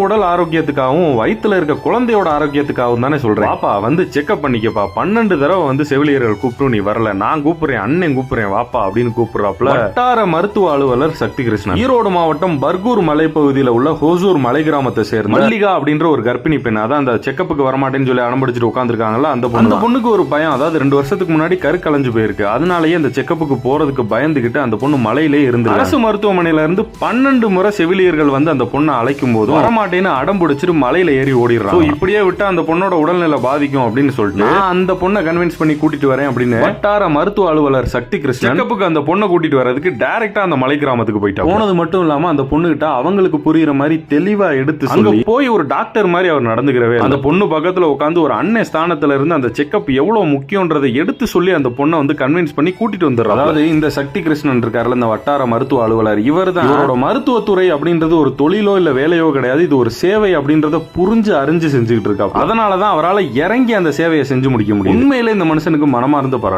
உடல் ஆரோக்கியத்துக்காகவும் வயிற்றுல இருக்க குழந்தையோட ஆரோக்கியத்துக்காகவும் தானே சொல்றேன். வாப்பா வந்து செக்அப் பண்ணிக்கப்பா. 12 தடவை வந்து செவிலியர்கள் கூப்பிட்டு நீ வரல, நான் கூப்பிடுறேன், அண்ணன் கூப்பிடுறேன், வாப்பா அப்படின்னு கூப்பிடுறாப்ல வட்டார மருத்துவ அலுவலர் சக்தி கிருஷ்ணன். ஈரோடு மாவட்டம் பர்கூர் மலைப்பகுதியில் உள்ள ஹோசூர் மலை கிராமத்தை சேர்ந்த மல்லிகா அப்படின்ற ஒரு கர்ப்பிணி பெண், அதான் அந்த செக்கப்புக்கு வரமாட்டேன்னு சொல்லி அடம்பிடிச்சிட்டு உட்காந்துருக்காங்கல்ல அந்த பொண்ணுக்கு ஒரு பயம். அதாவது 2 வருஷத்துக்கு முன்னாடி கருக்கலைஞ்சு போயிருக்கு. அதனாலேயே அந்த செக்கப்புக்கு போறதுக்கு பயந்துகிட்டு அந்த பொண்ணு மலையிலே இருந்து அரசு மருத்துவமனையில இருந்து 12 முறை செவிலியர்கள் வந்து அந்த பொண்ணை அழைக்கும் போது வரமாட்டேன்னு அடம் பிடிச்சிட்டு மலையில ஏறி ஓடிடுறாங்க. இப்படியே விட்டு அந்த பொண்ணோட உடல்நிலை பாதிக்கும் அப்படின்னு சொல்லிட்டு அந்த பொண்ணை கன்வின்ஸ் பண்ணி கூட்டிட்டு வரேன் அப்படின்னு வட்டார மருத்துவ அலுவலர் சக்தி கிருஷ்ணன் செக்கப்புக்கு அந்த பொண்ணை கூட்டிட்டு வரதுக்கு டைரக்டா அந்த மலை கிராமத்துக்கு போயிட்டா. போனது மட்டும் இல்லாம அந்த பொண்ணு கிட்ட அவங்களுக்கு புரியுற மாதிரி தெளிவா எடுத்து அங்க போய் ஒரு டாக்டர் மாதிரி அவர் நடந்துக்கிறவே அந்த பொண்ணு பக்கத்துல உட்காந்து ஒரு அண்ணன் ஸ்தானத்துல இருந்து அந்த செக்கப் எவ்வளவு முக்கியன்றதை எடுத்து சொல்லி அந்த பொண்ணை வந்து கன்வின்ஸ் பண்ணி கூட்டிட்டு வந்துடுறாரு. அதாவது இந்த சக்தி கிருஷ்ணன் இருக்காருல இந்த வட்டார மருத்துவ அலுவலர், இவர் தான் இவரோட மருத்துவத்துறை அப்படின்றது ஒரு தொழிலோ இல்ல வேலையோ கிடையாது, இது ஒரு சேவை அப்படின்றத புரிஞ்சு அறிஞ்சு செஞ்சுக்கிட்டு இருக்கா. அதனாலதான் அவரால் இறங்கி அந்த சேவையை செஞ்சு முடிக்க முடியும். உண்மையிலே இந்த மனுஷனுக்கு மனமார்ந்த பாராட்டு.